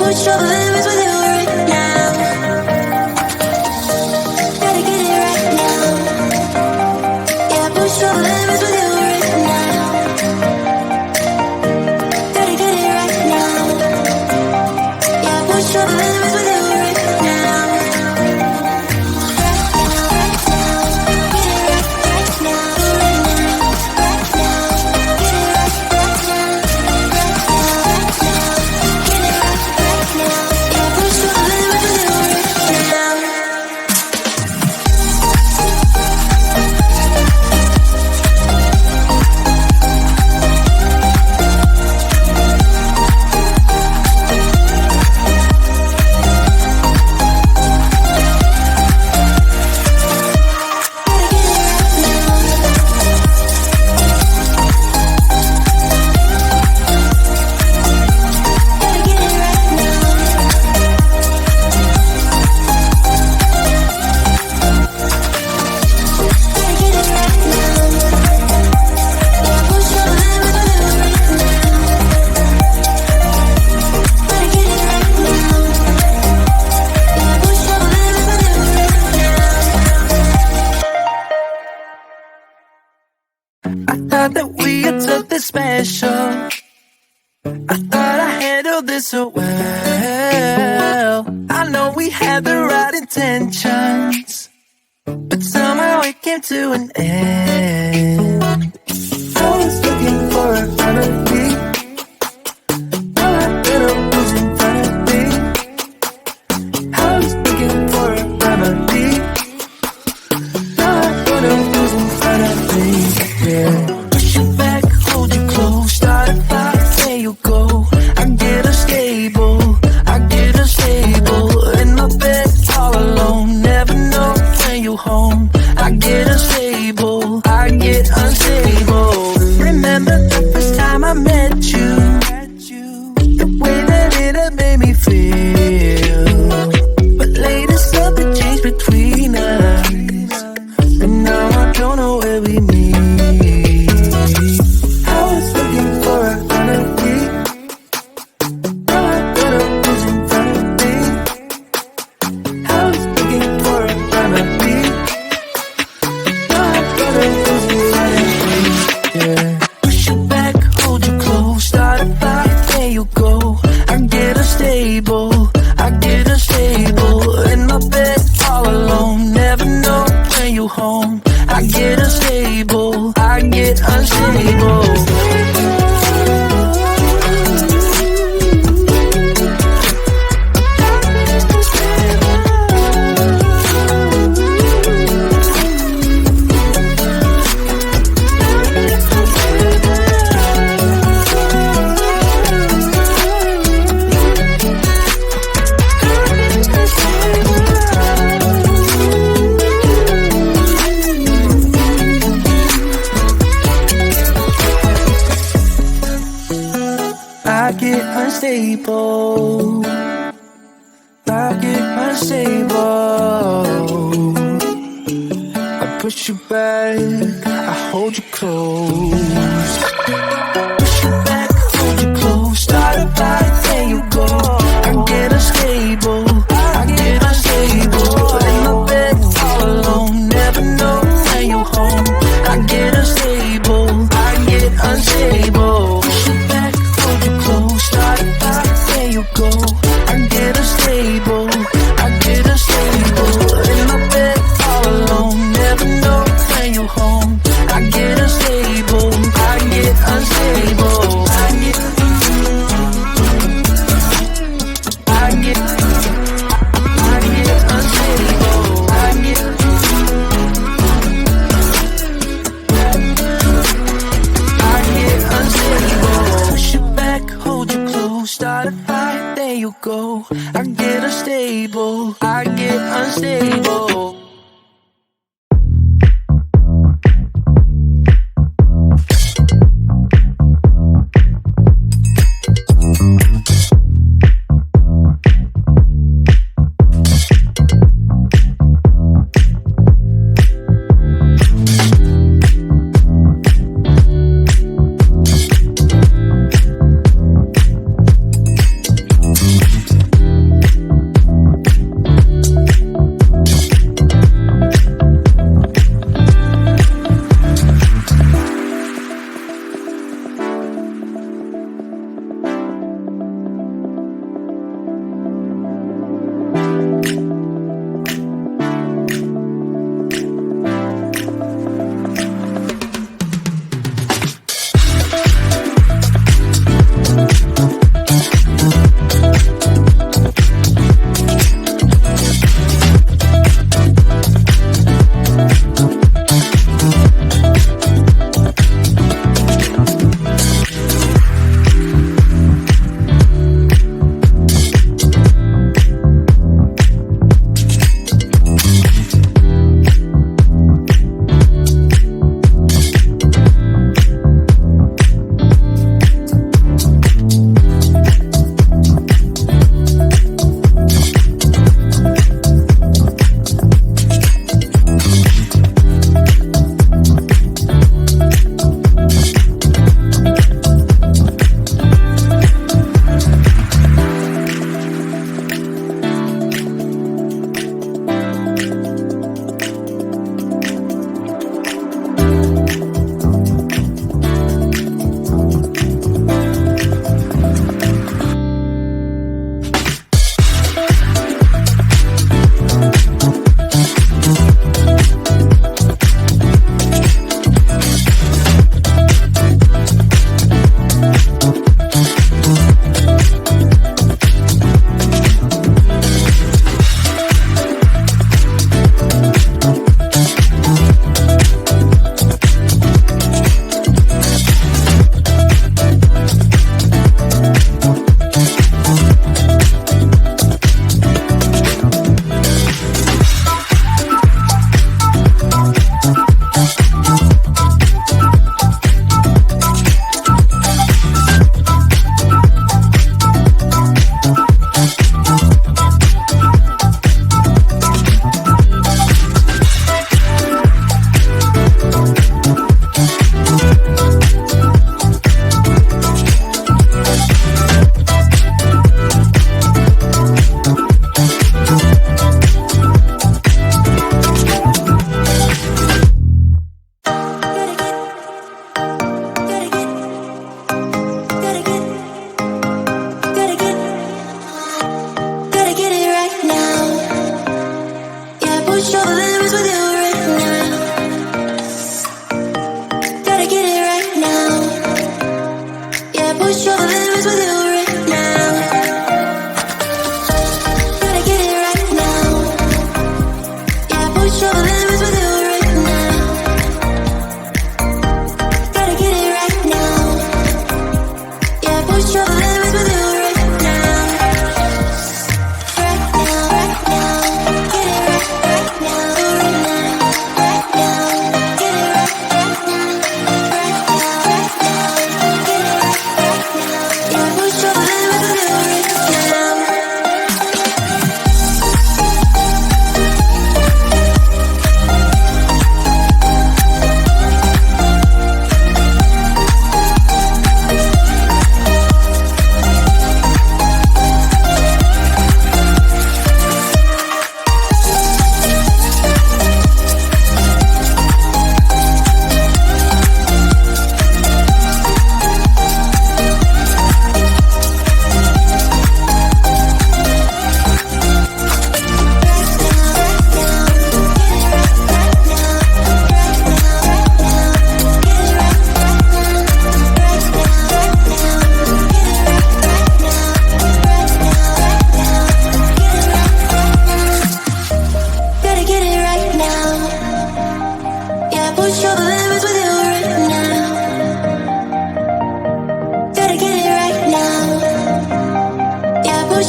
push your limits with you right now. Gotta get it right now. Yeah, push your limits with you right now. Gotta get it right now. Yeah, push your limits with you right now. Special. I thought I handled this so well. I know we had the right intentions, but somehow it came to an end. I was looking for a remedy. All I better was in front of me. I was looking for a remedy. All I better was in front of me. Yeah.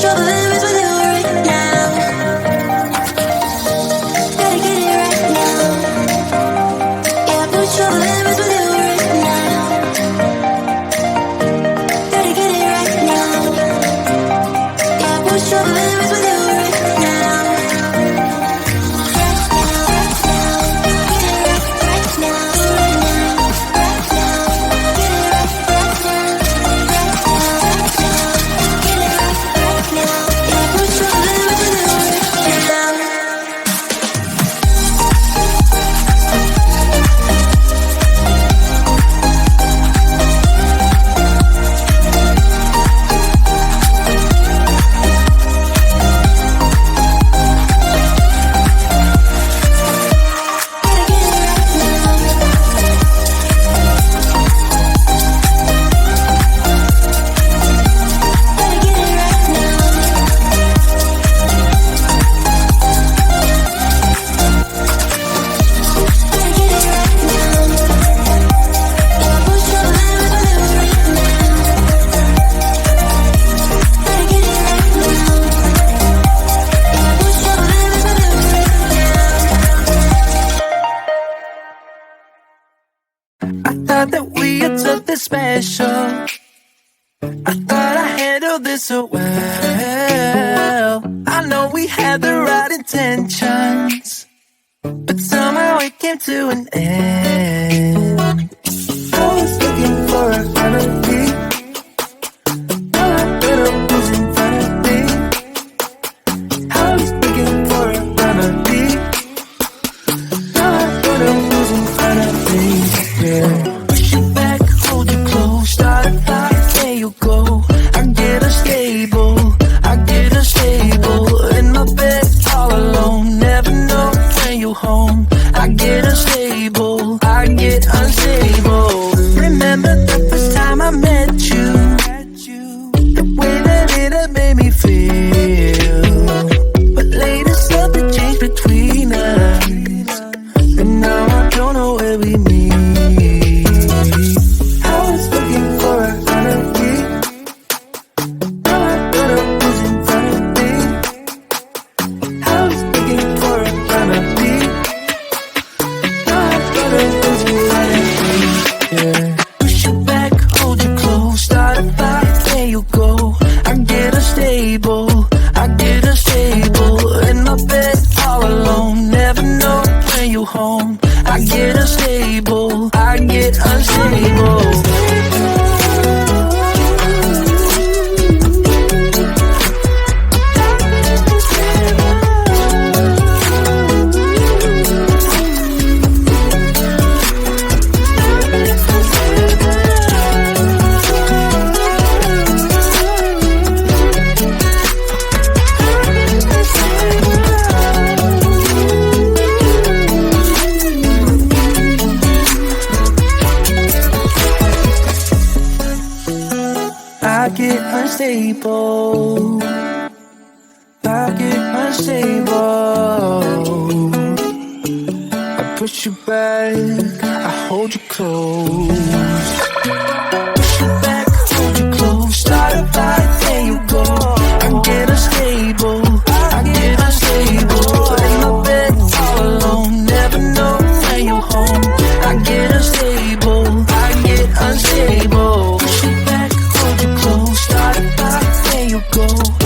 push your limits with you right now. Gotta get it right now. Yeah, push your limits with you right now. Gotta get it right now. Yeah, push your limits with you right now. That we had something special. I thought I handled this so well. I know we had the right intentions, but somehow it came to an end. I was looking for a remedy. All I better was in front of me. I was looking for a remedy. All I better was in front of me. Yeah. unstable. I get unstable. I push you back, I hold you close. Push you back, hold you close. Start a fight, there you go. I get unstable, I get unstable. In my bed all alone, never know when you're home. I get unstable, I get unstable. Push you back, hold you close. Start a fight, there you go.